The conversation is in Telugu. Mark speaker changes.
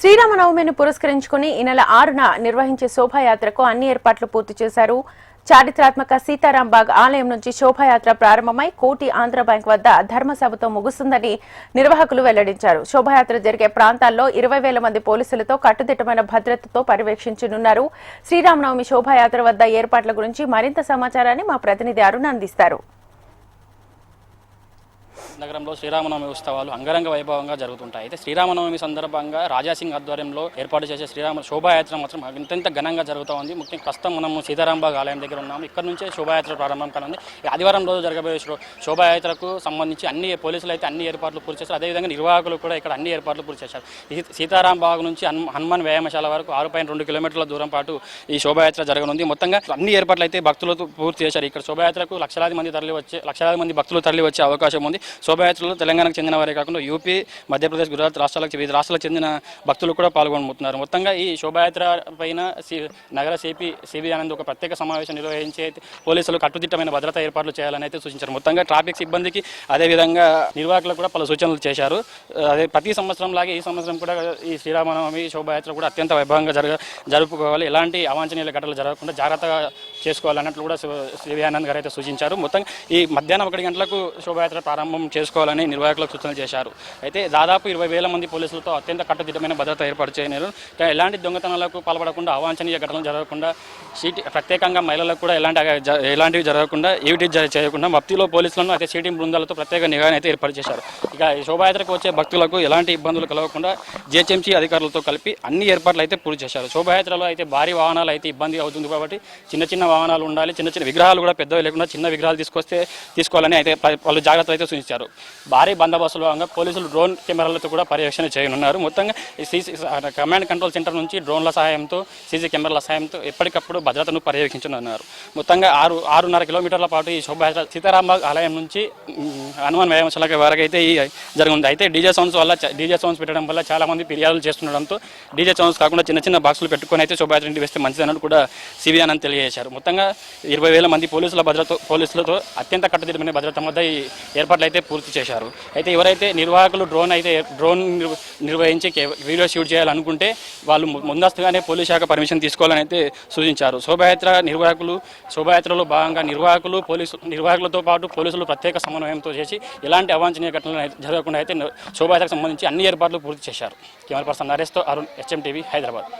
Speaker 1: శ్రీరామనవమిని పురస్కరించుకుని ఈ నెల 6న నిర్వహించే శోభాయాత్రకు అన్ని ఏర్పాట్లు పూర్తి చేశారు. చారిత్రాత్మక సీతారాంబాగ్ ఆలయం నుంచి శోభాయాత్ర ప్రారంభమై కోటి ఆంధ్ర బ్యాంక్ వద్ద ధర్మసభతో ముగుస్తుందని నిర్వాహకులు వెల్లడించారు. శోభాయాత్ర జరిగే ప్రాంతాల్లో 20,000 మంది పోలీసులతో కట్టుదిట్టమైన భద్రతతో పర్యవేక్షించనున్నారు. శ్రీరామనవమి శోభాయాత్ర వద్ద ఏర్పాట్ల గురించి మరింత సమాచారాన్ని మా ప్రతినిధి అరుణ్ అందిస్తారు.
Speaker 2: నగరంలో శ్రీరామనవమి ఉత్సవాలు అంగరంగ వైభవంగా జరుగుతుంటాయి. అయితే శ్రీరామనవమి సందర్భంగా రాజాసింగ్ ఆధ్వర్యంలో ఏర్పాటు చేసే శ్రీరామ శోభాయాత్ర మాత్రం అత్యంత ఘనంగా జరుగుతూ ఉంది. ముఖ్యంగా ప్రస్తుతం మనము సీతారాంబాగ్ ఆలయం దగ్గర ఉన్నాము. ఇక్కడ నుంచే శోభాయాత్ర ప్రారంభం కానుంది. ఆదివారం రోజు జరగబోయే శోభాయాత్రకు సంబంధించి అన్ని పోలీసులు అయితే అన్ని ఏర్పాట్లు పూర్తి చేశారు. అదేవిధంగా నిర్వాహకులు కూడా ఇక్కడ అన్ని ఏర్పాట్లు పూర్తి చేశారు. సీతారాంబాగ్ నుంచి హనుమాన్ వ్యాయామశాల వరకు 6.2 కిలోమీటర్ల దూరం పాటు ఈ శోభాయాత్ర జరగనుంది. మొత్తంగా అన్ని ఏర్పాట్లు అయితే భక్తులతో పూర్తి చేశారు. ఇక్కడ శోభాయాత్రకు లక్షలాది మంది భక్తులు తరలి వచ్చే అవకాశం ఉంది. శోభాయాత్రలో తెలంగాణకు చెందిన వారే కాకుండా యూపీ, మధ్యప్రదేశ్, గుజరాత్ వివిధ రాష్ట్రాలకు చెందిన భక్తులు కూడా పాల్గొనబోతున్నారు. మొత్తంగా ఈ శోభాయాత్ర పైన నగర సిబి ఆనంద్ ఒక ప్రత్యేక సమావేశం నిర్వహించి పోలీసులు కట్టుదిట్టమైన భద్రతా ఏర్పాట్లు చేయాలని అయితే సూచించారు. మొత్తంగా ట్రాఫిక్ సిబ్బందికి అదేవిధంగా నిర్వాహకులకు కూడా పలు సూచనలు చేశారు. అదే ప్రతి సంవత్సరం లాగే ఈ సంవత్సరం కూడా ఈ శ్రీరామనవమి శోభాయాత్ర కూడా అత్యంత వైభవంగా జరుపుకోవాలి. ఎలాంటి అవాంఛనీయ ఘటనలు జరగకుండా జాగ్రత్తగా చేసుకోవాలన్నట్లు కూడా సిబి ఆనంద్ గారు అయితే సూచించారు. మొత్తంగా ఈ మధ్యాహ్నం 1 గంటలకు శోభాయాత్ర ప్రారంభం చేసుకోవాలని నిర్వాహకులకు సూచనలు చేశారు. అయితే దాదాపు 20,000 మంది పోలీసులతో అత్యంత కట్టుదిట్టమైన భద్రత ఏర్పాటు చేయనున్నారు. ఎలాంటి దొంగతనాలకు పాల్పడకుండా, అవాంఛనీయ ఘటనలు జరగకుండా, ప్రత్యేకంగా మహిళలకు కూడా ఎలాంటివి జరగకుండా, ఏవిటి చేయకుండా భక్తిలో పోలీసులను అయితే సిటీ బృందాలతో ప్రత్యేక నిఘాను అయితే ఏర్పాటు చేశారు. ఇక ఈ శోభాయాత్రకు వచ్చే భక్తులకు ఎలాంటి ఇబ్బందులు కలగకుండా జిహెచ్ఎంసీ అధికారులతో కలిపి అన్ని ఏర్పాట్లు అయితే పూర్తి చేశారు. శోభాయాత్రలో అయితే భారీ వాహనాలు అయితే ఇబ్బంది అవుతుంది కాబట్టి చిన్న వాహనాలు ఉండాలి. చిన్న విగ్రహాలు కూడా పెద్దవి లేకుండా చిన్న విగ్రహాలు తీసుకోవాలని అయితే వాళ్ళు జాగ్రత్తలు అయితే సూచించారు. భారీ బందోబస్తులో భాగంగా పోలీసులు డ్రోన్ కెమెరాలతో కూడా పర్యవేక్షణ చేయనున్నారు. మొత్తంగా కమాండ్ కంట్రోల్ సెంటర్ నుంచి డ్రోన్ల సహాయంతో, సీసీ కెమెరాల సహాయంతో ఎప్పటికప్పుడు భద్రతను పర్యవేక్షించనున్నారు. మొత్తంగా 6.5 కిలోమీటర్ల పాటు ఈ శోభాయాత్ర సీతారాంబాగ్ ఆలయం నుంచి హనుమాన్ వ్యాయామశాల వరకు అయితే జరుగుతుంది. అయితే డీజే సౌండ్స్ పెట్టడం వల్ల చాలా మంది ఫిర్యాదులు చేస్తుండడంతో డీజే సౌండ్స్ కాకుండా చిన్న బాక్సులు పెట్టుకొని అయితే శోభాయాత్ర ఇంటి వేస్తే మంచిదన్నట్టు కూడా సిబి ఆనంద్ తెలియజేశారు. మొత్తంగా 20,000 మంది పోలీసులతో అత్యంత కట్టుదిట్టమైన భద్రత వద్ద ఈ ఏర్పాట్లు అయితే పూర్తి చేశారు. అయితే ఎవరైతే నిర్వాహకులు డ్రోన్ నిర్వహించి వీడియో షూట్ చేయాలనుకుంటే వాళ్ళు ముందస్తుగానే పోలీస్ శాఖ పర్మిషన్ తీసుకోవాలని అయితే సూచించారు. శోభాయాత్రలో భాగంగా నిర్వాహకులతో పాటు పోలీసులు ప్రత్యేక సమన్వయంతో చేసి ఎలాంటి అవాంఛనీయ ఘటనలు జరగకుండా అయితే శోభాయాత్రకు సంబంధించి అన్ని ఏర్పాట్లు పూర్తి చేశారు. కెమెరా పర్సన్ నరేష్తో అరుణ్, HM TV, హైదరాబాద్.